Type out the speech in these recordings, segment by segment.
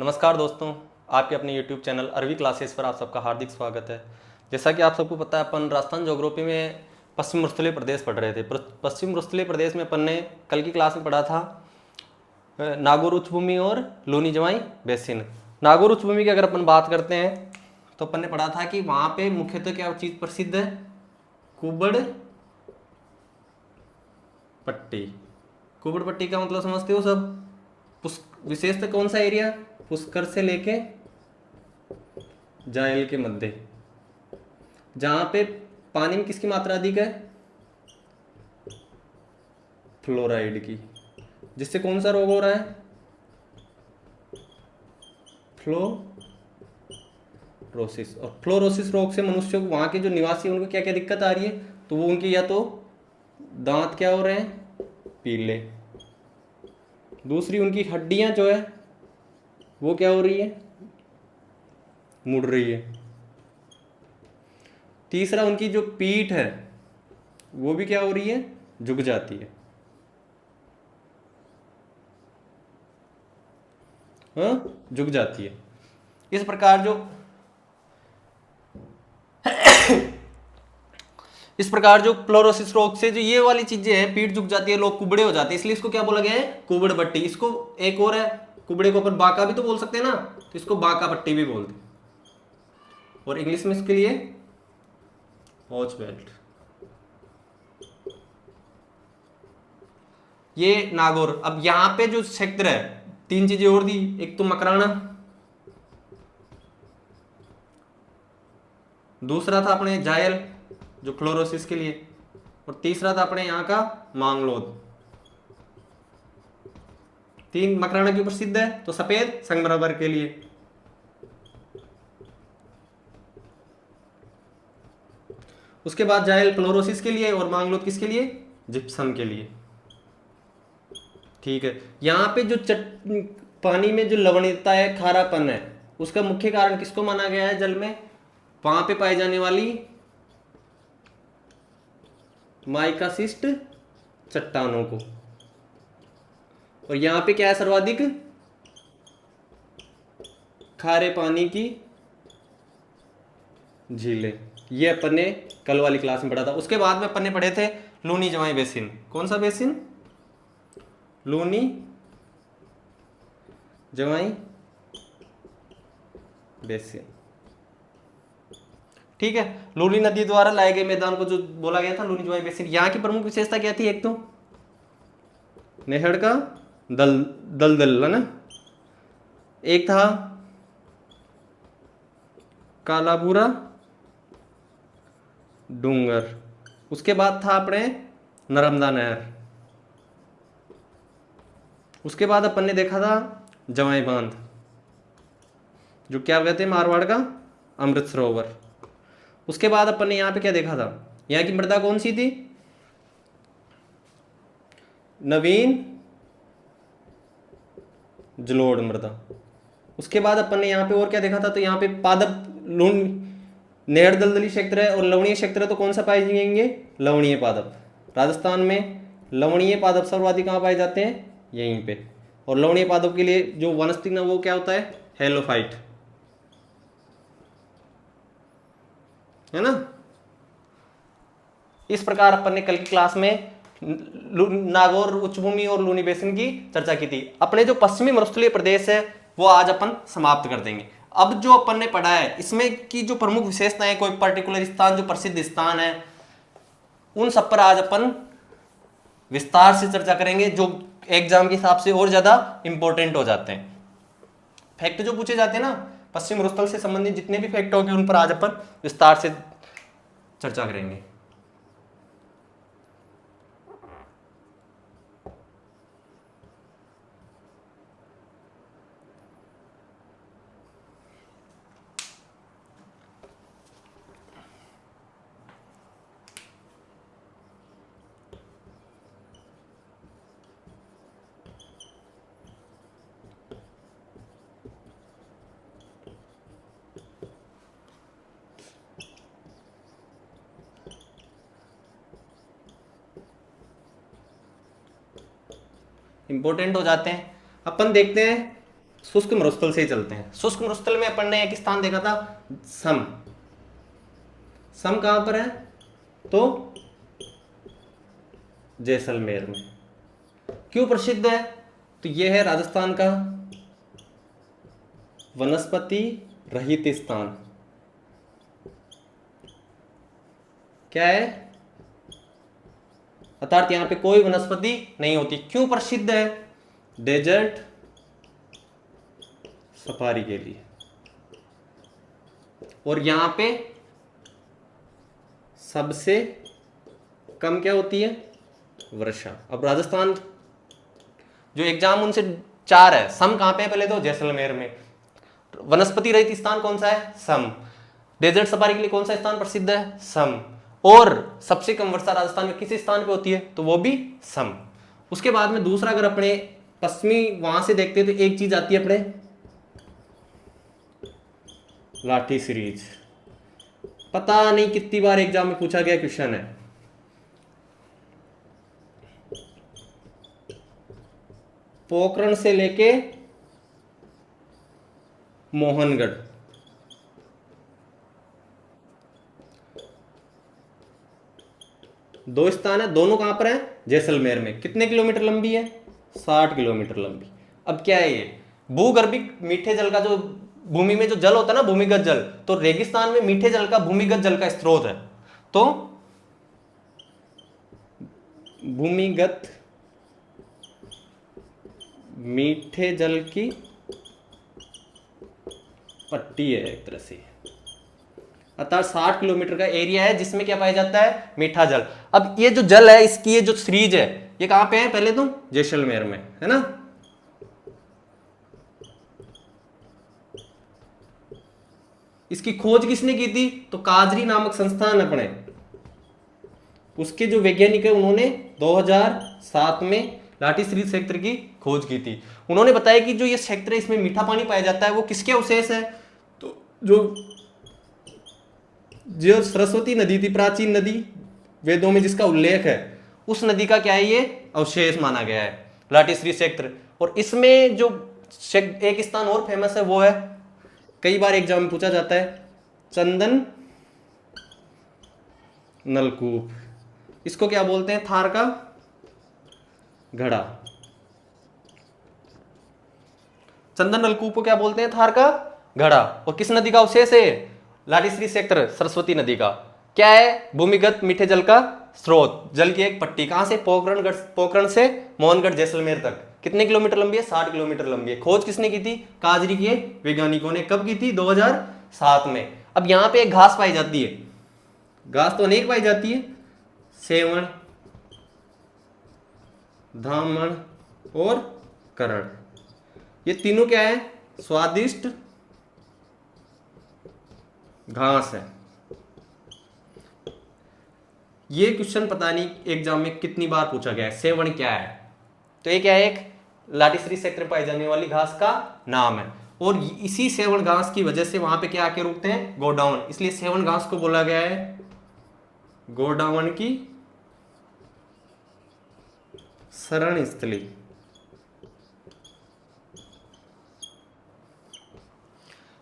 नमस्कार दोस्तों, आपके अपने YouTube चैनल अरवी क्लासेस पर आप सबका हार्दिक स्वागत है। जैसा कि आप सबको पता है, अपन राजस्थान ज्योग्राफी में पश्चिम रुस्तुल्य प्रदेश पढ़ रहे थे। पश्चिम रुस्तुल्य प्रदेश में अपन ने कल की क्लास में पढ़ा था नागौर उच्चभूमि और लूनी जवाई बेसिन। नागौर उच्चभूमि की अगर अपन बात करते हैं तो अपन ने पढ़ा था कि वहाँ पे मुख्यतः क्या चीज़ प्रसिद्ध है? कुबड़ पट्टी। कुबड़ पट्टी का मतलब समझते हो सब? विशेषतः कौन सा एरिया? पुष्कर से लेके जायल के मध्य, जहां पे पानी में किसकी मात्रा अधिक है? फ्लोराइड की। जिससे कौन सा रोग हो रहा है? फ्लोरोसिस। और फ्लोरोसिस रोग से मनुष्यों को, वहां के जो निवासी हैं, उनको क्या क्या दिक्कत आ रही है? तो वो उनकी या तो दांत क्या हो रहे हैं? पीले। दूसरी, उनकी हड्डियां जो है वो क्या हो रही है? मुड़ रही है। तीसरा, उनकी जो पीठ है वो भी क्या हो रही है? झुक जाती है। हाँ, झुक जाती है। इस प्रकार जो फ्लोरोसिस रोग से जो ये वाली चीजें हैं, पीठ झुक जाती है, लोग कुबड़े हो जाते हैं, इसलिए इसको क्या बोला गया है? कुबड़ पट्टी। इसको एक और है, कुबड़े को अपन बाका भी तो बोल सकते हैं ना, तो इसको बाका पट्टी भी बोलते हैं। और इंग्लिश में इसके लिए हॉच बेल्ट। ये नागौर। अब यहां पे जो क्षेत्र है, तीन चीजें और दी। एक तो मकराना, दूसरा था अपने जायल जो फ्लोरोसिस के लिए, और तीसरा था अपने यहाँ का मांगलोद। तीन। मकराना क्यों प्रसिद्ध है? तो सफेद संगमरमर के लिए। उसके बाद जायल फ्लोरोसिस के लिए, और मांगलोद किसके लिए? जिप्सम के लिए। ठीक है। यहाँ पे जो पानी में जो लवणीयता है, खारापन है, उसका मुख्य कारण किसको माना गया है? जल में वहां पे पाई जाने वाली माइकासिस्ट चट्टानों को। और यहां पे क्या है सर्वाधिक? खारे पानी की झीलें। ये अपन ने कल वाली क्लास में पढ़ा था। उसके बाद में अपन ने पढ़े थे लूनी जवाई बेसिन। कौन सा बेसिन? लूनी जवाई बेसिन। ठीक है। लूनी नदी द्वारा लाए गए मैदान को जो बोला गया था लूनी जवाई बेसिन। यहाँ की प्रमुख विशेषता क्या थी? एक तो नेहड़ का दलदल है ना, एक था कालाबूरा डूंगर, उसके बाद था अपने नर्मदा नहर, उसके बाद अपन ने देखा था जवाई बांध, जो क्या कहते हैं मारवाड़ का अमृत सरोवर। उसके बाद अपन ने यहाँ पे क्या देखा था? यहाँ की मृदा कौन सी थी? नवीन जलोढ़ मृदा। उसके बाद अपन ने यहाँ पे और क्या देखा था? तो यहाँ पे पादप लूण नेहर दलदली क्षेत्र है, और लवणीय क्षेत्र है, तो कौन सा पाए जाएंगे? लवणीय पादप। राजस्थान में लवणीय पादप सर्वाधिक कहाँ पाए जाते हैं? यहीं पे। और लवणीय पादप के लिए जो वनस्पति ना वो क्या होता है? हेलोफाइट, है ना। इस प्रकार अपन ने कल की क्लास में नागौर उच्चभूमि और लूनी बेसिन की चर्चा की थी। अपने जो पश्चिमी मरुस्थलीय प्रदेश है वो आज अपन समाप्त कर देंगे। अब जो अपन ने पढ़ा है इसमें की जो प्रमुख विशेषताएं, कोई पर्टिकुलर स्थान जो प्रसिद्ध स्थान है, उन सब पर आज अपन विस्तार से चर्चा करेंगे, जो एग्जाम के हिसाब से और ज्यादा इंपॉर्टेंट हो जाते हैं। फैक्ट जो पूछे जाते हैं ना, पश्चिम मरुस्थल से संबंधित जितने भी फैक्ट होंगे उन पर आज अपन विस्तार से चर्चा करेंगे। इंपॉर्टेंट हो जाते हैं। अपन देखते हैं शुष्क मरुस्थल से ही चलते हैं। शुष्क मरुस्थल में अपन ने एक स्थान देखा था, सम। सम कहां पर है? तो जैसलमेर में। क्यों प्रसिद्ध है? तो यह है राजस्थान का वनस्पति रहित स्थान। क्या है? अर्थात यहां पे कोई वनस्पति नहीं होती। क्यों प्रसिद्ध है? डेजर्ट सफारी के लिए। और यहां पे सबसे कम क्या होती है? वर्षा। अब राजस्थान जो एग्जाम उनसे 4 है, सम कहां पे है? पहले तो जैसलमेर में। वनस्पति रहित स्थान कौन सा है? सम। डेजर्ट सफारी के लिए कौन सा स्थान प्रसिद्ध है? सम। और सबसे कम वर्षा राजस्थान में किस स्थान पे होती है? तो वो भी सम। उसके बाद में दूसरा अगर अपने पश्चिमी वहां से देखते हैं तो एक चीज आती है अपने लाठी सीरीज। पता नहीं कितनी बार एग्जाम में पूछा गया क्वेश्चन है। पोखरण से लेके मोहनगढ़, दो स्थान है, दोनों कहां पर है? जैसलमेर में। कितने किलोमीटर लंबी है? 60 किलोमीटर लंबी। अब क्या है ये? भूगर्भिक मीठे जल का जो भूमि में जो जल होता है ना, भूमिगत जल, तो रेगिस्तान में मीठे जल का भूमिगत जल का स्रोत है। तो भूमिगत मीठे जल की पट्टी है एक तरह से। अर्थात 60 किलोमीटर का एरिया है जिसमें क्या पाया जाता है? मीठा जल। अब ये जो जल है, इसकी ये जो सीरीज है, ये कहां पे है? पहले तो जैसलमेर में है ना। इसकी खोज किसने की थी? तो काजरी नामक संस्थान अपने, उसके जो वैज्ञानिक है उन्होंने 2007 में लाठी सीरीज क्षेत्र की खोज की थी। उन्होंने बताया कि जो ये क्षेत्र है इसमें मीठा पानी पाया जाता है, वो किसके अवशेष है? तो जो सरस्वती नदी थी, प्राचीन नदी, वेदों में जिसका उल्लेख है, उस नदी का क्या है? ये अवशेष माना गया है लाठी सीरीज क्षेत्र। और इसमें जो एक स्थान और फेमस है वो है, कई बार एग्जाम में पूछा जाता है, चंदन नलकूप। इसको क्या बोलते हैं? थार का घड़ा। चंदन नलकूप को क्या बोलते हैं? थार का घड़ा। और किस नदी का अवशेष है? लाठी सीरीज क्षेत्र, सरस्वती नदी का। क्या है? भूमिगत मीठे जल का स्रोत, जल की एक पट्टी। कहां से? पोखरण से मोहनगढ़ जैसलमेर तक। कितने किलोमीटर लंबी है? 60 किलोमीटर लंबी है। खोज किसने की थी? काजरी के वैज्ञानिकों ने। कब की थी? 2007 में। अब यहां पे एक घास पाई जाती है, घास तो अनेक पाई जाती है, सेवण, धामण और करड़। ये तीनों क्या है? स्वादिष्ट घास है। ये क्वेश्चन पता नहीं एग्जाम में कितनी बार पूछा गया है, सेवण क्या है? तो ये क्या है? एक लाठी सीरीज क्षेत्र में पाई जाने वाली घास का नाम है। और इसी सेवण घास की वजह से वहां पे क्या आके रुकते हैं? गोडाउन। इसलिए सेवण घास को बोला गया है गोडाउन की शरण स्थली।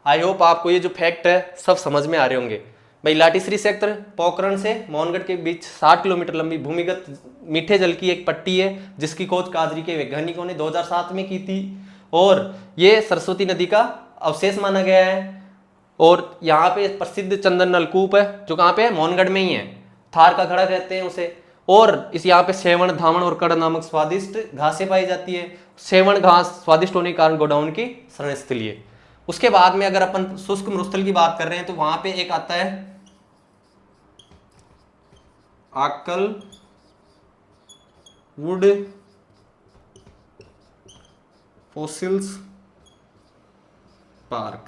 आई होप आपको ये जो फैक्ट है सब समझ में आ रहे होंगे। भाई लाठी सीरीज क्षेत्र पोखरण से मोहनगढ़ के बीच 60 किलोमीटर लंबी भूमिगत मीठे जल की एक पट्टी है, जिसकी खोज काजरी के वैज्ञानिकों ने 2007 में की थी। और ये सरस्वती नदी का अवशेष माना गया है। और यहाँ पे प्रसिद्ध चंदन नलकूप है, जो कहाँ पे है? मोहनगढ़ में ही है। थार का घड़ा कहते हैं उसे। और इस यहाँ पे सेवण, धामण और कड़ नामक स्वादिष्ट घासें पाई जाती है। सेवण घास स्वादिष्ट होने के कारण गोडाउन की शरण स्थली है। उसके बाद में अगर अपन शुष्क मरुस्थल की बात कर रहे हैं तो वहां पे एक आता है आकल वुड फॉसिल्स पार्क,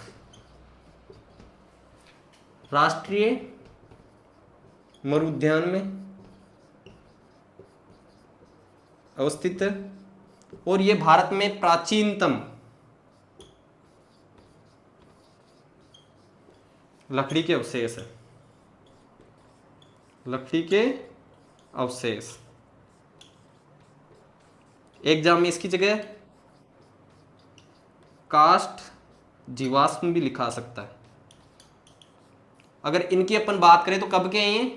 राष्ट्रीय मरुद्यान में अवस्थित है। और ये भारत में प्राचीनतम लकड़ी के अवशेष है। लकड़ी के अवशेष। एग्जाम में इसकी जगह कास्ट जीवाश्म भी लिखा सकता है। अगर इनकी अपन बात करें तो कब के हैं ये?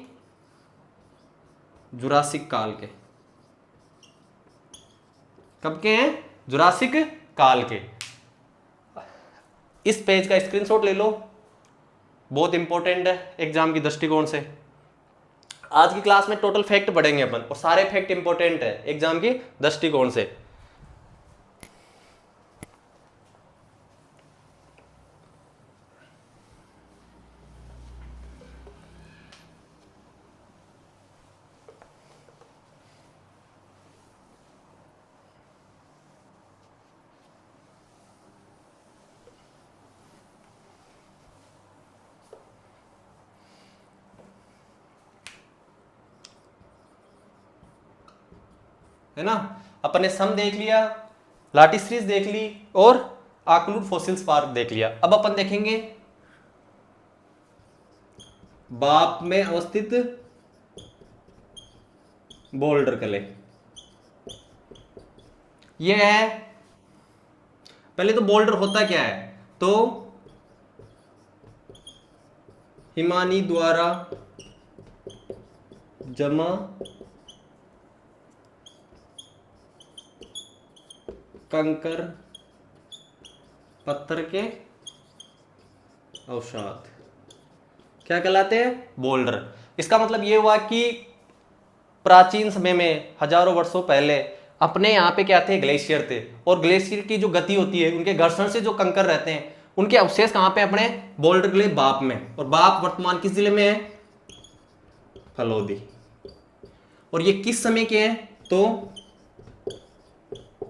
जुरासिक काल के। कब के हैं? जुरासिक काल के। इस पेज का स्क्रीनशॉट ले लो, बहुत इंपॉर्टेंट है एग्जाम की दृष्टिकोण से। आज की क्लास में टोटल फैक्ट पढ़ेंगे अपन, और सारे फैक्ट इंपॉर्टेंट है एग्जाम की दृष्टिकोण से। है ना, अपन ने सम देख लिया, लाटी सीरीज देख ली, और आक्लूड फॉसिल्स पार्क देख लिया। अब अपन देखेंगे बाप में अवस्थित बोल्डर कले। यह है, पहले तो बोल्डर होता क्या है? तो हिमानी द्वारा जमा कंकर पत्थर के अवसाद क्या कहलाते हैं? बोल्डर। इसका मतलब ये हुआ कि प्राचीन समय में हजारों वर्षों पहले अपने यहाँ पे क्या थे? ग्लेशियर थे, और ग्लेशियर की जो गति होती है, उनके घर्षण से जो कंकर रहते हैं, उनके अवशेष कहाँ पे? अपने बोल्डर के लिए बाप में। और बाप वर्तमान किस जिले में है? फलोदी। और ये किस समय के हैं? तो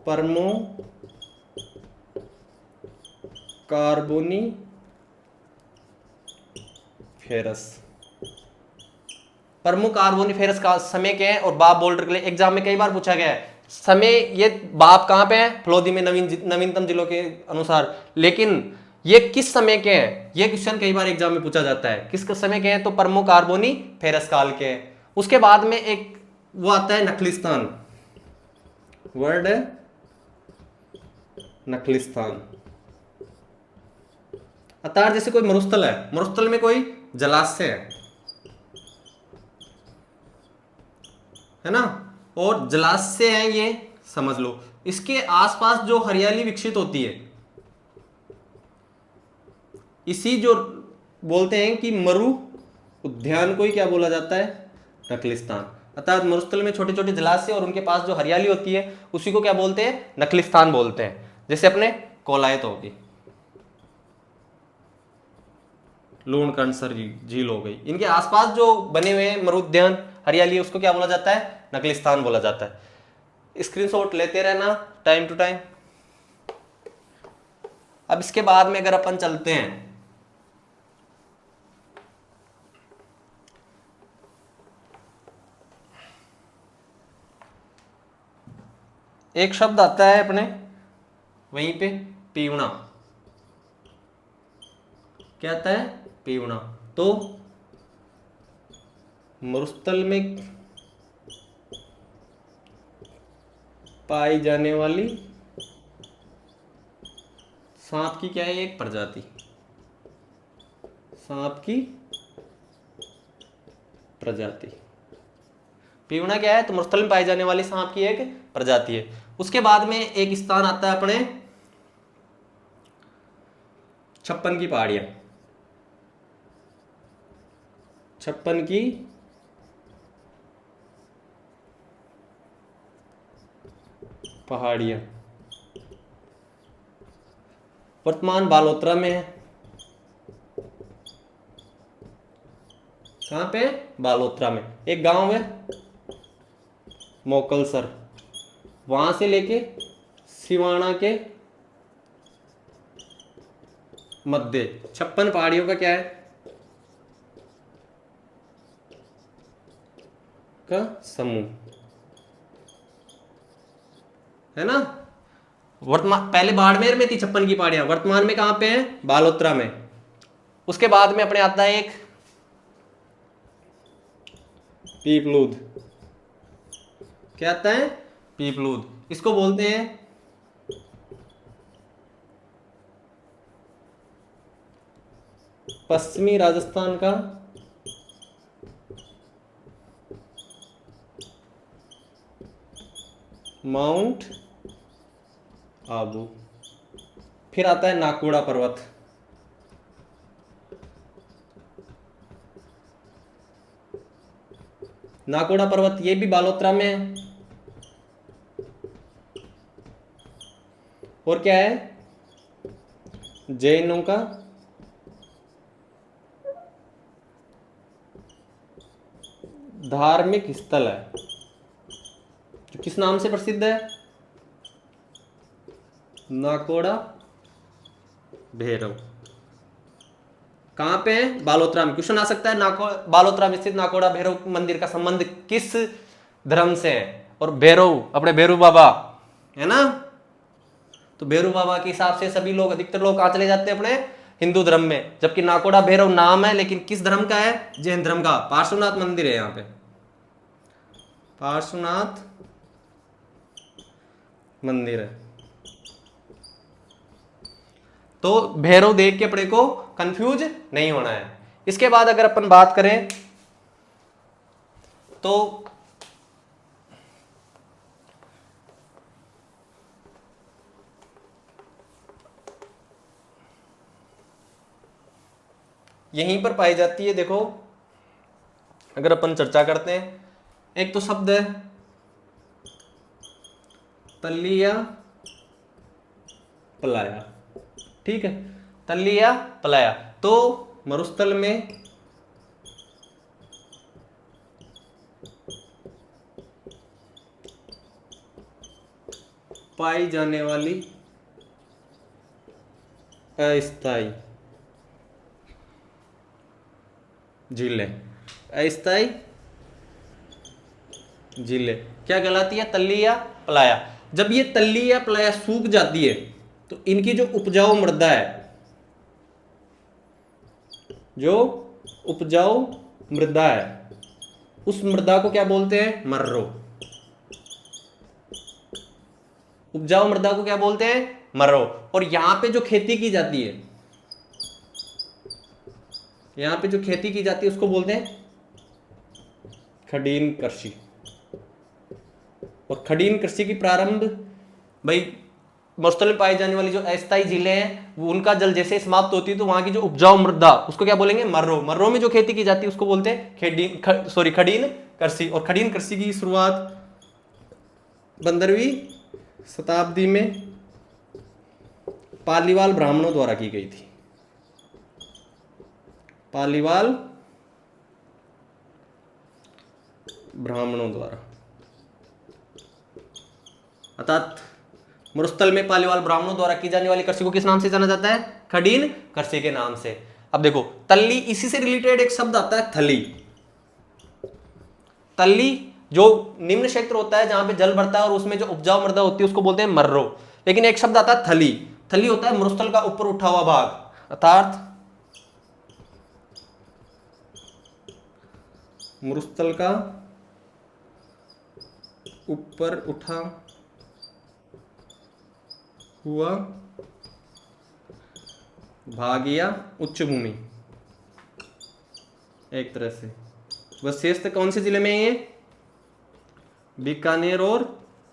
परमो कार्बोनी फेरस। परमो कार्बोनी फेरस का समय के हैं, और बाप बोल्डर के लिए एग्जाम में कई बार पूछा गया है समय। ये बाप कहां पे है? फलोदी में, नवीनतम जिलों के अनुसार। लेकिन ये किस समय के हैं? ये क्वेश्चन कई बार एग्जाम में पूछा जाता है। किस समय के हैं? तो परमो कार्बोनी फेरस काल के हैं। उसके बाद में एक वो आता है नखलिस्तान, वर्ड है नखलिस्तान। अतार जैसे कोई मरुस्थल है, मरुस्थल में कोई जलाशय है ना, और जलाशय है ये, समझ लो। इसके आसपास जो हरियाली विकसित होती है, इसी जो बोलते हैं कि मरु उद्यान को ही क्या बोला जाता है? नखलिस्तान। अर्थात मरुस्थल में छोटे छोटे जलाशय और उनके पास जो हरियाली होती है, उसी को क्या बोलते हैं? नखलिस्तान बोलते हैं। जैसे अपने कोलायत होगी, लूणकरणसर झील हो गई, इनके आसपास जो बने हुए मरु उद्यान, हरियाली, उसको क्या बोला जाता है? नखलिस्तान बोला जाता है। स्क्रीनशॉट लेते रहना टाइम टू टाइम। अब इसके बाद में अगर अपन चलते हैं, एक शब्द आता है अपने वहीं पे, पीवना। क्या आता है? पीवना। तो मरुस्थल में पाई जाने वाली सांप की क्या है? एक प्रजाति, सांप की प्रजाति। पीवना क्या है? तो मरुस्थल में पाई जाने वाली सांप की एक प्रजाति है। उसके बाद में एक स्थान आता है अपने 56 की पहाड़ियां। 56 की पहाड़ियां वर्तमान बालोतरा में है। कहां पे? बालोतरा में। एक गांव है मोकलसर, वहां से लेके सिवाना के मध्य 56 पहाड़ियों का क्या है? का समूह है ना। वर्तमान, पहले बाड़मेर में थी 56 की पहाड़ियां, वर्तमान में कहां पे है? बालोतरा में। उसके बाद में अपने आता है एक पीपलूद। क्या आता है? पीपलूद। इसको बोलते हैं पश्चिमी राजस्थान का माउंट आबू। फिर आता है नाकोड़ा पर्वत। नाकोड़ा पर्वत ये भी बालोतरा में है। और क्या है, जैनों का धार्मिक स्थल है, जो किस नाम से प्रसिद्ध है, नाकोड़ा भैरव। कहां पे है, बालोतरा में। क्वेश्चन आ सकता है बालोतरा में स्थित नाकोड़ा भैरव मंदिर का संबंध किस धर्म से है। और भैरव अपने भैरव बाबा है ना, तो भैरव बाबा के हिसाब से सभी लोग, अधिकतर लोग कहां चले जाते हैं, अपने हिंदू धर्म में। जबकि नाकोड़ा भैरव नाम है, लेकिन किस धर्म का है, जैन धर्म का। पार्श्वनाथ मंदिर है यहाँ पे, पार्श्वनाथ मंदिर है। तो भैरव देख के अपने को कंफ्यूज नहीं होना है। इसके बाद अगर अपन बात करें तो यहीं पर पाई जाती है, देखो अगर अपन चर्चा करते हैं, एक तो शब्द है तल्ली या पलाया, ठीक है, तल्ली या पलाया। तो मरुस्थल में पाई जाने वाली अस्थाई झीलें, अस्थाई झीलें क्या कहलाती है, तल्ली या पलाया। जब ये तल्ली या पलाया सूख जाती है तो इनकी जो उपजाऊ मृदा है, जो उपजाऊ मृदा है, उस मृदा को क्या बोलते हैं, मर्रो। उपजाऊ मृदा को क्या बोलते हैं, मर्रो। और यहां पे जो खेती की जाती है, यहां पे जो खेती की जाती है उसको बोलते हैं खडीन कृषि। और खडीन कृषि की प्रारंभ भाई मरुस्थल में पाई जाने वाली जो अस्थायी झीलें हैं, वो उनका जल जैसे समाप्त होती है तो वहां की जो उपजाऊ मृदा, उसको क्या बोलेंगे, मर्रो। मर्रो में जो खेती की जाती है उसको बोलते हैं खडीन कृषि। और खडीन कृषि की शुरुआत 15वीं शताब्दी में पालीवाल ब्राह्मणों द्वारा की गई थी। पालीवाल ब्राह्मणों द्वारा, अर्थात मरुस्थल में पालीवाल ब्राह्मणों द्वारा की जाने वाली कृषि को किस नाम से जाना जाता है, खडीन कृषि के नाम से। अब देखो तल्ली, इसी से रिलेटेड एक शब्द आता है थली। तल्ली जो निम्न क्षेत्र होता है जहां पे जल भरता है और उसमें जो उपजाऊ मृदा होती है उसको बोलते हैं मर्रो। लेकिन एक शब्द आता है थली। थली होता है मरुस्थल का ऊपर उठा हुआ भाग, अर्थात मरुस्थल का ऊपर उठा हुआ भाग या उच्च भूमि, एक तरह से। बस शेष कौन से जिले में है ये, बीकानेर और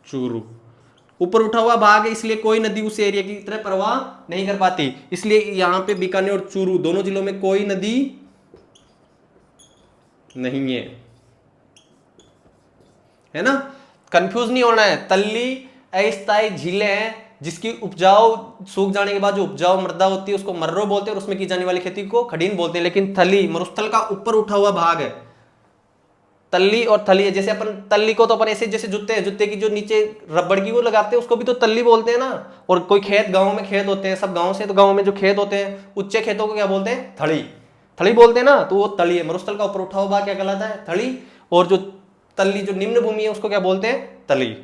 चूरू। ऊपर उठा हुआ भाग है, इसलिए कोई नदी उस एरिया की तरह प्रवाह नहीं कर पाती, इसलिए यहां पे बीकानेर और चूरू दोनों जिलों में कोई नदी नहीं है ना। कंफ्यूज नहीं होना है। तल्ली अस्थायी झीलें हैं जिसकी उपजाऊ सूख जाने के बाद जो उपजाऊ मृदा होती है उसको मर्रो बोलते हैं और उसमें की जाने वाली खेती को खडीन बोलते हैं। लेकिन थली मरुस्थल का ऊपर उठा हुआ भाग है। तल्ली और थली है, जैसे अपन तल्ली को तो अपन ऐसे जैसे जूते की जो नीचे रबड़ की वो लगाते हैं उसको भी तो तल्ली बोलते हैं ना। और कोई खेत, गाँव में खेत होते हैं, सब गाँव से, तो गाँव में जो खेत होते हैं उच्चे खेतों को क्या बोलते हैं, थली। थली बोलते हैं ना, तो वो तली है। मरुस्थल का ऊपर उठा हुआ भाग क्या कहलाता है, थली। और जो तल्ली जो निम्न भूमि है उसको क्या बोलते हैं, तली।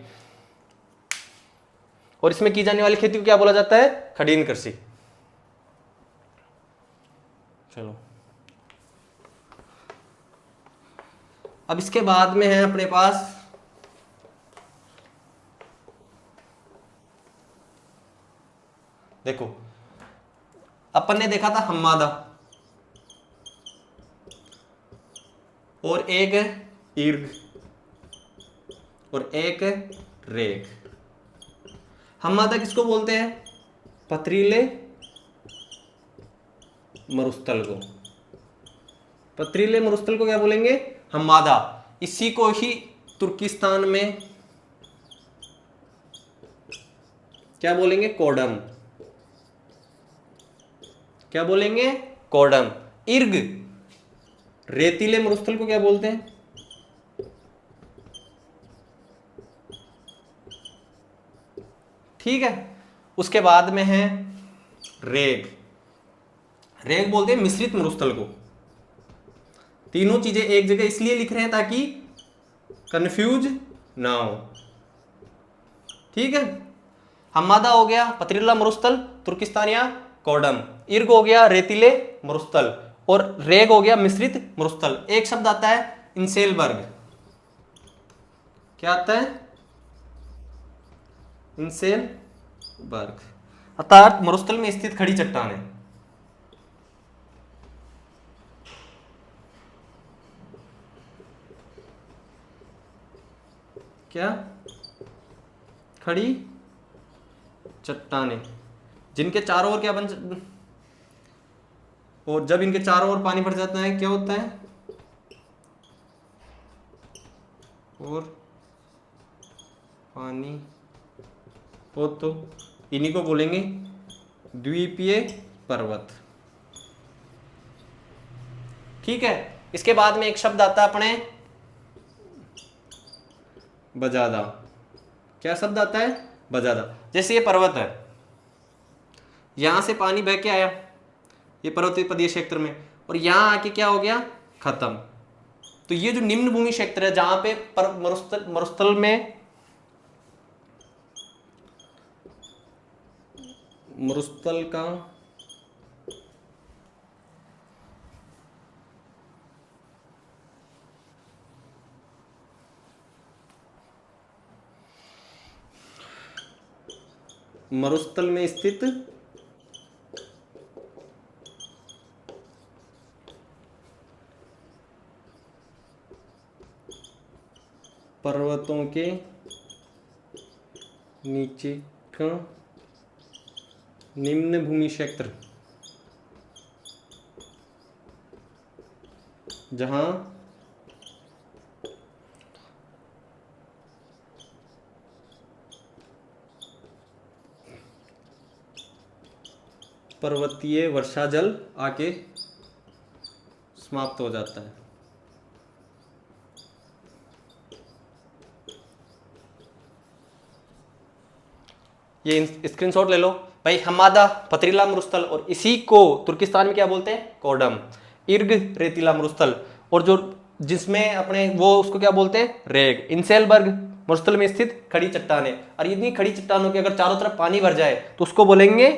और इसमें की जाने वाली खेती को क्या बोला जाता है, खडीन कृषि। चलो अब इसके बाद में है अपने पास देखो, अपन ने देखा था हम्मादा, और एक ईर्ग और एक रेग। हम्मादा किसको बोलते हैं? पथरीले मरुस्थल को। पथरीले मरुस्थल को क्या बोलेंगे? हम्मादा। इसी को ही तुर्किस्तान में क्या बोलेंगे? कोडम। क्या बोलेंगे? कोडम। इर्ग, रेतीले मरुस्थल को क्या बोलते हैं? ठीक है। उसके बाद में है रेग। रेग बोलते हैं मिश्रित मरुस्थल को। तीनों चीजें एक जगह इसलिए लिख रहे हैं ताकि कंफ्यूज ना हो। ठीक है। हम्मादा हो गया पथरीला मरुस्थल तुर्किस्तान या कोडम, इर्ग हो गया रेतीले मरुस्थल, और रेग हो गया मिश्रित मरुस्थल। एक शब्द आता है इंसेलबर्ग। क्या आता है? इंसेलबर्ग, अर्थात मरुस्थल में स्थित खड़ी चट्टान है। क्या? खड़ी चट्टानें, जिनके चारों ओर क्या और जब इनके चारों ओर पानी भर जाता है क्या होता है? और पानी हो तो इन्हीं को बोलेंगे द्वीपीय पर्वत। ठीक है। इसके बाद में एक शब्द आता है अपने बजादा। क्या शब्द आता है? बजादा। जैसे ये पर्वत है, यहां से पानी बह के आया ये पर्वतीय क्षेत्र में, और यहां आके क्या हो गया? खत्म। तो ये जो निम्न भूमि क्षेत्र है जहां पे मरुस्थल में मरुस्थल का मरुस्थल में स्थित पर्वतों के नीचे का निम्न भूमि क्षेत्र, जहां पर्वतीय वर्षा जल आके समाप्त हो जाता है। ये स्क्रीनशॉट ले लो भाई। हम्मादा पथरीला मरुस्थल, और इसी को तुर्किस्तान में क्या बोलते हैं? कोडम। इर्ग रेतीला मरुस्थल, और जो जिसमें अपने वो उसको क्या बोलते हैं? रेग। इंसेलबर्ग मरुस्थल में स्थित खड़ी चट्टानें, और इतनी खड़ी चट्टानों के अगर चारों तरफ पानी भर जाए तो उसको बोलेंगे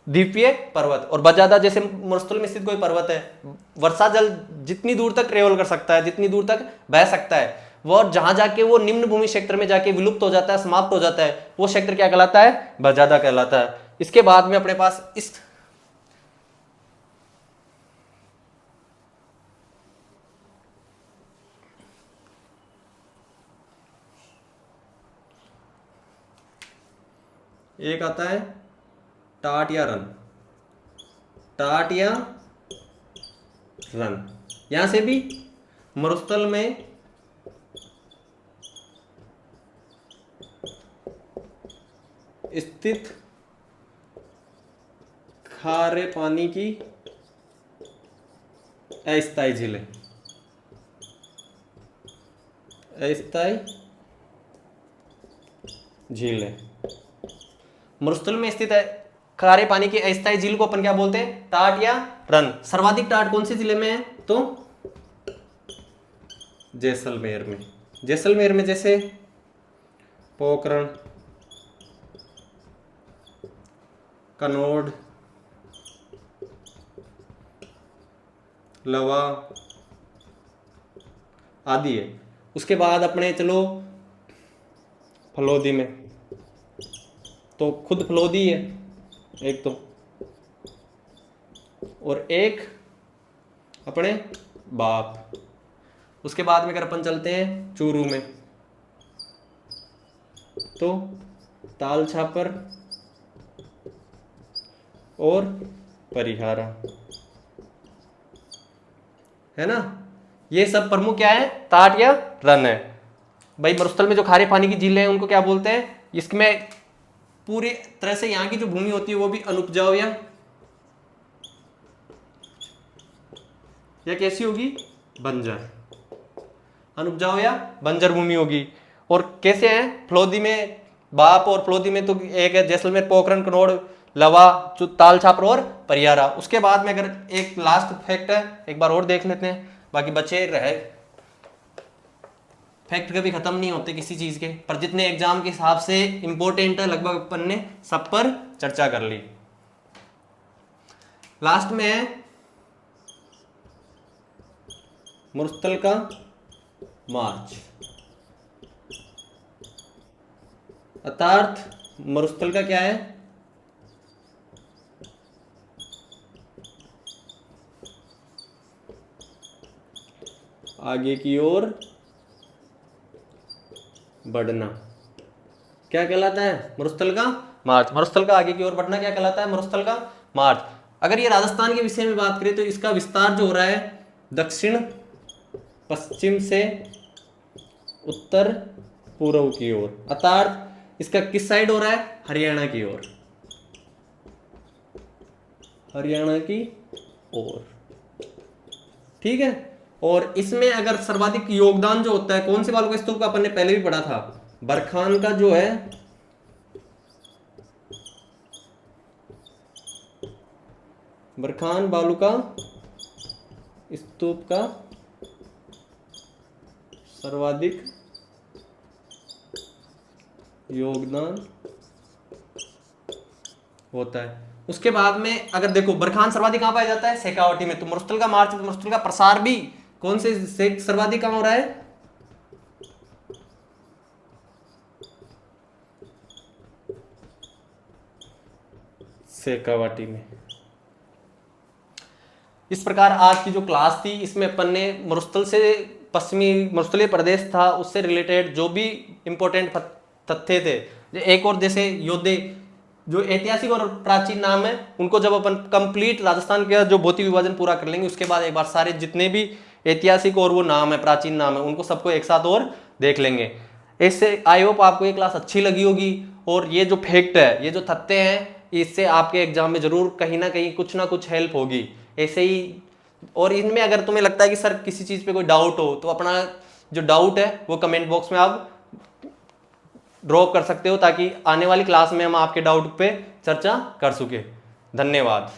द्वीपीय पर्वत। और बजादा जैसे मरुस्थल में स्थित कोई पर्वत है, वर्षा जल जितनी दूर तक ट्रेवल कर सकता है, जितनी दूर तक बह सकता है, वो जहां जाके वो निम्न भूमि क्षेत्र में जाके विलुप्त हो जाता है, समाप्त हो जाता है, वो क्षेत्र क्या कहलाता है? बजादा कहलाता है। इसके बाद में अपने पास इस एक आता है टाट या रन। टाट या रन, यहां से भी मरुस्थल में स्थित खारे पानी की अस्थायी झीलें, अस्थायी झीलें मरुस्थल में स्थित है। खारे पानी की अस्थायी झील को अपन क्या बोलते हैं? टाट या रन। सर्वाधिक टाट कौन सी जिले में है? तो जैसलमेर में। जैसलमेर में जैसे पोखरण, कनौड, लवा आदि है। उसके बाद अपने चलो फलोदी में, तो खुद फलोदी है एक तो, और एक अपने बाप। उसके बाद में अगर अपन चलते हैं चूरू में, तो ताल छापर और परिहारा, है ना। ये सब प्रमुख क्या है, ताट या रन है। भाई मरुस्थल में जो खारे पानी की झीलें हैं उनको क्या बोलते हैं, इसमें पूरी तरह से यहाँ की जो भूमि होती है वो भी अनुपजाऊ या कैसी होगी, बंजर, अनुपजाऊ या बंजर भूमि होगी। और कैसे है, फलोदी में बाप और फलोदी में तो एक है जैसलमेर, पोखरण, कनौड़, लवा, जो ताल छापर और परियारा। उसके बाद में अगर एक लास्ट फैक्ट है, एक बार और देख लेते हैं, बाकी बचे रहे फैक्ट कभी खत्म नहीं होते किसी चीज के, पर जितने एग्जाम के हिसाब से इंपॉर्टेंट है लगभग अपन ने सब पर चर्चा कर ली। लास्ट में है मरुस्थल का मार्च, अर्थात मरुस्थल का क्या है, आगे की ओर बढ़ना, क्या कहलाता है, मरुस्थल का मार्च। मरुस्थल का आगे की ओर बढ़ना क्या कहलाता है, मरुस्थल का मार्च। अगर ये राजस्थान के विषय में बात करें तो इसका विस्तार जो हो रहा है दक्षिण पश्चिम से उत्तर पूर्व की ओर, अर्थात इसका किस साइड हो रहा है, हरियाणा की ओर, हरियाणा की ओर, ठीक है। और इसमें अगर सर्वाधिक योगदान जो होता है कौन से बालू का स्तूप का, अपन ने पहले भी पढ़ा था, बरखान का जो है, बरखान बालू का स्तूप का सर्वाधिक योगदान होता है। उसके बाद में अगर देखो बरखान सर्वाधिक कहां पाया जाता है, शेखावाटी में, तो मरुस्थल का मार्च, मरुस्थल का प्रसार भी कौन से सर्वाधिक कहां हो रहा है, शेखावाटी में। इस प्रकार आज की जो क्लास थी इसमें अपन ने मरुस्थल से पश्चिमी मरुस्थलीय प्रदेश था उससे रिलेटेड जो भी इंपॉर्टेंट तथ्य थे, एक और जैसे योद्धे जो ऐतिहासिक और प्राचीन नाम है उनको जब अपन कंप्लीट राजस्थान का जो भौतिक विभाजन पूरा कर लेंगे उसके बाद एक बार सारे जितने भी ऐतिहासिक और वो नाम है प्राचीन नाम है उनको सबको एक साथ और देख लेंगे। इससे आई होप आपको ये क्लास अच्छी लगी होगी, और ये जो फैक्ट है, ये जो तथ्य हैं, इससे आपके एग्जाम में जरूर कहीं ना कहीं कुछ ना कुछ हेल्प होगी ऐसे ही। और इनमें अगर तुम्हें लगता है कि सर किसी चीज़ पे कोई डाउट हो तो अपना जो डाउट है वो कमेंट बॉक्स में आप ड्रॉप कर सकते हो, ताकि आने वाली क्लास में हम आपके डाउट पे चर्चा कर सके। धन्यवाद।